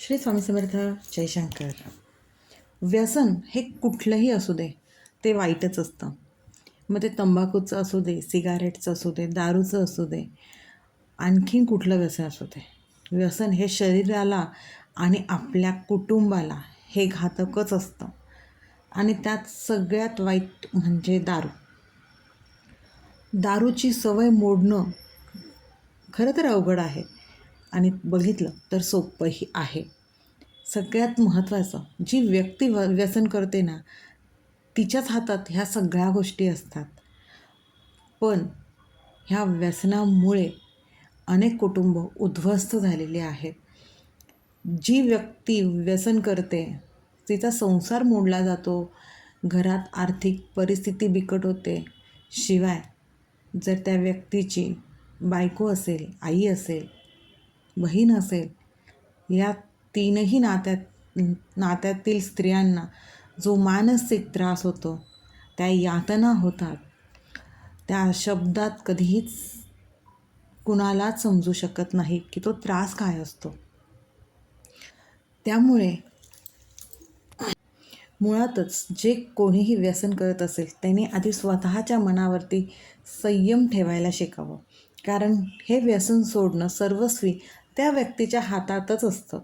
श्री स्वामी समर्थ. जयशंकर. व्यसन हे कुठलंही असू दे, ते वाईटच असतं. मग ते तंबाखूचं असू दे, सिगारेटचं असू दे, दारूचं असू दे, आणखीन कुठलं व्यसन असू दे. व्यसन हे शरीराला आणि आपल्या कुटुंबाला हे घातकच असतं. आणि त्यात सगळ्यात वाईट म्हणजे दारू. दारूची सवय मोडणं खरं तर अवघड आहे आणि बघितलं तर सोपंही आहे. सगळ्यात महत्त्वाचं, जी व्यक्ती व्यसन करते ना, तिच्याच हातात ह्या सगळ्या गोष्टी असतात. पण ह्या व्यसनामुळे अनेक कुटुंब उद्ध्वस्त झालेली आहेत. जी व्यक्ती व्यसन करते तिचा संसार मोडला जातो, घरात आर्थिक परिस्थिती बिकट होते. शिवाय जर त्या व्यक्तीची बायको असेल, आई असेल, बहीण असेल, या तीनही नात्यातील स्त्रियांना जो मानसिक त्रास होतो, त्या यातना होतात, त्या शब्दात कधीच कुणालाच समजू शकत नाही की तो त्रास काय असतो. त्यामुळे मुळातच जे कोणीही व्यसन करत असेल त्याने आधी स्वतःच्या मनावरती संयम ठेवायला शिकावं. कारण हे व्यसन सोडणं सर्वस्वी त्या व्यक्तीच्या हातातच असतं.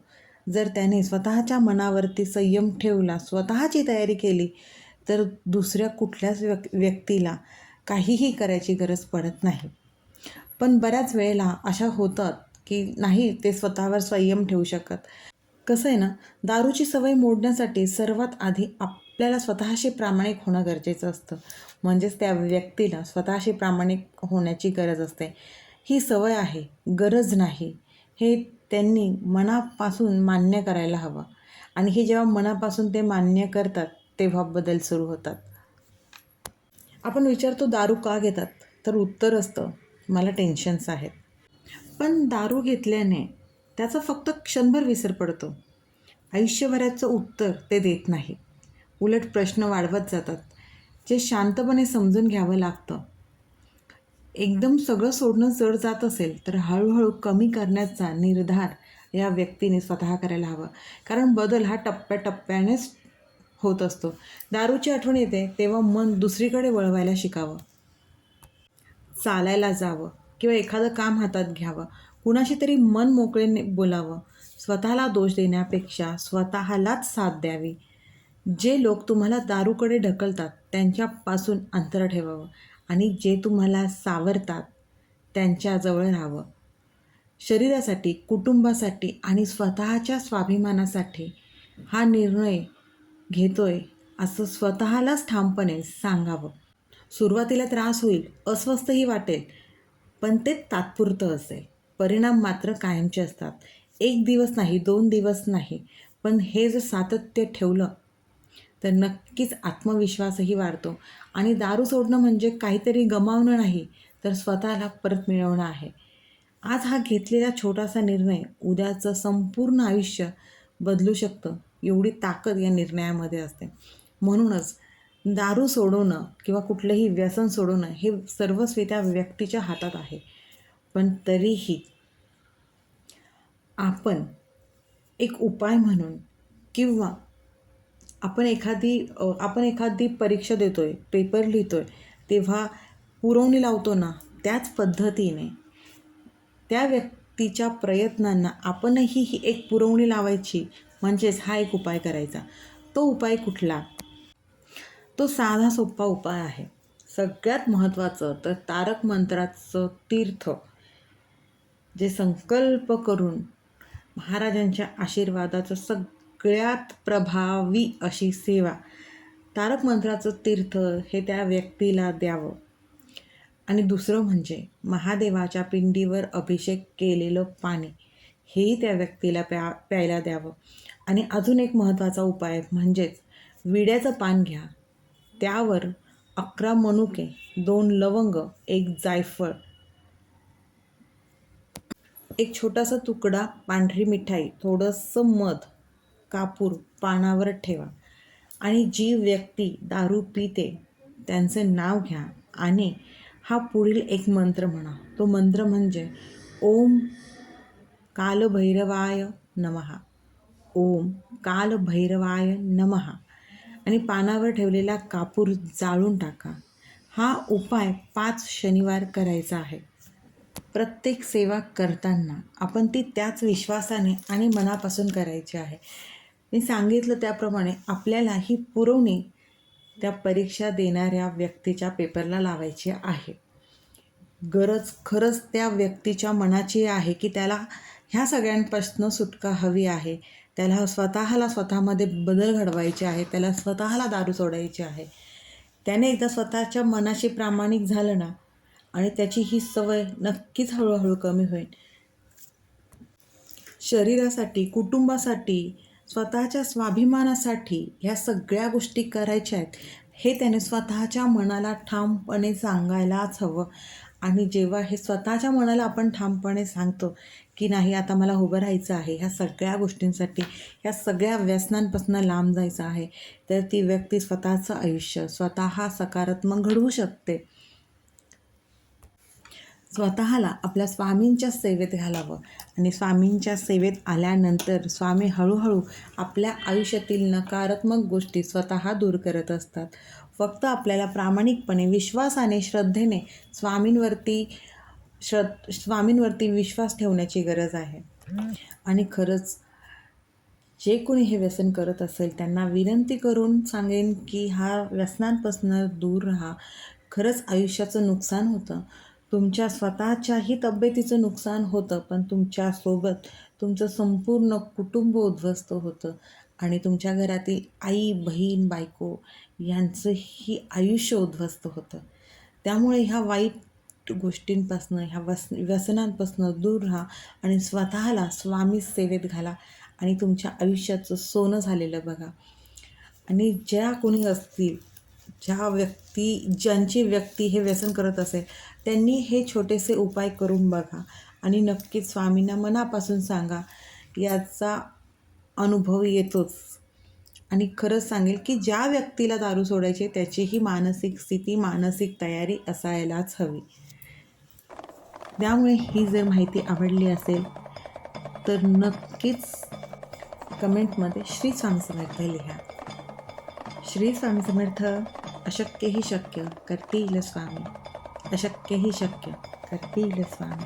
जर त्याने स्वतःच्या मनावरती संयम ठेवला, स्वतःची तयारी केली, तर दुसऱ्या कुठल्याच व्यक्तीला काहीही करायची गरज पडत नाही. पण बऱ्याच वेळेला अशा होतात की नाही ते स्वतःवर संयम ठेवू शकत. कसं आहे ना, दारूची सवय मोडण्यासाठी सर्वात आधी आपल्याला स्वतःशी प्रामाणिक होणं गरजेचं असतं. म्हणजेच त्या व्यक्तीला स्वतःशी प्रामाणिक होण्याची गरज असते. ही सवय आहे, गरज नाही, हे त्यांनी मनापासून मान्य करायला हवं. आणि हे जेव्हा मनापासून ते मान्य करतात तेव्हा बदल सुरू होतात. आपण विचारतो दारू का घेतात, तर उत्तर असतं मला टेन्शन्स आहेत. पण दारू घेतल्याने त्याचा फक्त क्षणभर विसर पडतो. आयुष्यभराचं उत्तर ते देत नाही. उलट प्रश्न वाढवत जातात, जे शांतपणे समजून घ्यावं लागतं. एकदम सगळं सोडणं जड जात असेल तर हळूहळू कमी करण्याचा निर्धार या व्यक्तीने स्वतः करायला हवा. कारण बदल हा टप्प्याटप्प्यानेच होत असतो. दारूची आठवण येते तेव्हा मन दुसरीकडे वळवायला शिकावं. चालायला जावं किंवा एखादं काम हातात घ्यावं. कुणाशी तरी मन मोकळेने बोलावं. स्वतःला दोष देण्यापेक्षा स्वतःलाच साथ द्यावी. जे लोक तुम्हाला दारूकडे ढकलतात त्यांच्यापासून अंतर ठेवावं आणि जे तुम्हाला सावरतात त्यांच्याजवळ राहावं. शरीरासाठी, कुटुंबासाठी आणि स्वतःच्या स्वाभिमानासाठी हा निर्णय घेतोय असं स्वतःलाच ठामपणे सांगावं. सुरुवातीला त्रास होईल, अस्वस्थही वाटेल, पण ते तात्पुरतं असेल. परिणाम मात्र कायमचे असतात. 1 दिवस नाही, 2 दिवस नाही, पण हे जर सातत्य ठेवलं तर नक्कीच आत्मविश्वासही वाढतो. आणि दारू सोडणं म्हणजे काहीतरी गमावणं नाही, तर स्वतःला परत मिळवणं आहे. आज हा घेतलेला छोटासा निर्णय उद्याचं संपूर्ण आयुष्य बदलू शकतं, एवढी ताकद या निर्णयामध्ये असते. म्हणूनच दारू सोडवणं किंवा कुठलंही व्यसन सोडवणं हे सर्वस्वी त्या व्यक्तीच्या हातात आहे. पण तरीही आपण एक उपाय म्हणून किंवा आपण एखादी परीक्षा देतोय, पेपर लिहितोय, तेव्हा पुरवणी लावतो ना, त्याच पद्धतीने त्या व्यक्तीच्या प्रयत्नांना आपणही ही एक पुरवणी लावायची. म्हणजेच हा एक उपाय करायचा. तो उपाय कुठला? तो साधा सोपा उपाय आहे. सगळ्यात महत्त्वाचं तर तारक मंत्राचं तीर्थ, जे संकल्प करून महाराजांच्या आशीर्वादाचं सगळ्यात प्रभावी अशी सेवा, तारक मंत्राचं तीर्थ हे त्या व्यक्तीला द्यावं. आणि दुसरं म्हणजे महादेवाच्या पिंडीवर अभिषेक केलेलं पाणी हेही त्या व्यक्तीला प्यायला द्यावं. आणि अजून एक महत्त्वाचा उपाय म्हणजेच विड्याचं पान घ्या, त्यावर 11 मनुके, 2 लवंग, 1 जायफळ, एक छोटासा तुकडा पांढरी मिठाई, थोडंसं मध, कापूर पानावर ठेवा. आणि जी व्यक्ती दारू पिते त्यांचं नाव घ्या आणि हा पुढील एक मंत्र म्हणा. तो मंत्र म्हणजे ओम कालभैरवाय नमः. ओम कालभैरवाय नमः आणि पानावर ठेवलेला कापूर जाळून टाका. हा उपाय 5 शनिवार करायचा आहे. प्रत्येक सेवा करताना आपण ती त्याच विश्वासाने आणि मनापासून करायची आहे. मी सांगितलं त्याप्रमाणे आपल्याला ही पुरवणी त्या परीक्षा देणाऱ्या व्यक्तीच्या पेपरला लावायची आहे. गरज खरंच त्या व्यक्तीच्या मनाची आहे की त्याला ह्या सगळ्यांपासून सुटका हवी आहे. त्याला स्वतःमध्ये बदल घडवायचे आहे. त्याला स्वतःला दारू सोडायची आहे. त्याने एकदा स्वतःच्या मनाशी प्रामाणिक झालं ना आणि त्याची ही सवय नक्कीच हळूहळू कमी होईल. शरीरासाठी, कुटुंबासाठी, स्वतःच्या स्वाभिमानासाठी ह्या सगळ्या गोष्टी करायच्या आहेत हे त्याने स्वतःच्या मनाला ठामपणे सांगायलाच हवं. आणि जेव्हा हे स्वतःच्या मनाला आपण ठामपणे सांगतो की नाही आता मला उभं राहायचं आहे, ह्या सगळ्या गोष्टींसाठी, ह्या सगळ्या व्यसनांपासून लांब जायचं आहे, तर ती व्यक्ती स्वतःचं आयुष्य स्वतः सकारात्मक घडवू शकते. स्वतःला आपल्या स्वामींच्या सेवेत घालावं आणि स्वामींच्या सेवेत आल्यानंतर स्वामी हळूहळू आपल्या आयुष्यातील नकारात्मक गोष्टी स्वतः दूर करत असतात. फक्त आपल्याला प्रामाणिकपणे, विश्वासाने, श्रद्धेने स्वामींवरती विश्वास ठेवण्याची गरज आहे. आणि खरंच जे कोणी हे व्यसन करत असेल त्यांना विनंती करून सांगेन की ह्या व्यसनांपासून दूर राहा. खरंच आयुष्याचं नुकसान होतं. तुमच्या स्वतःच्याही तब्येतीचं नुकसान होतं, पण तुमच्यासोबत तुमचं संपूर्ण कुटुंब उद्ध्वस्त होतं आणि तुमच्या घरातील आई, बहीण, बायको यांचंही आयुष्य उद्ध्वस्त होतं. त्यामुळे ह्या वाईट गोष्टींपासून, ह्या व्यसनांपासून दूर राहा आणि स्वतःला स्वामी सेवेत घाला आणि तुमच्या आयुष्याचं सोनं झालेलं बघा. आणि ज्या कोणी असतील, ज्यांची व्यक्ती हे व्यसन करत असेल त्यांनी हे छोटेसे उपाय करून बघा आणि नक्कीच स्वामींना मनापासून सांगा. याचा अनुभव येतोच. आणि खरंच सांगेल की ज्या व्यक्तीला दारू सोडायची त्याचीही मानसिक स्थिती, मानसिक तयारी असायलाच हवी. त्यामुळे ही जर माहिती आवडली असेल तर नक्कीच कमेंटमध्ये श्री स्वामी समर्थ लिहा. श्री स्वामी समर्थ. अशक्यही शक्य करतील स्वामी, अशक्यही शक्य करतील स्वामी.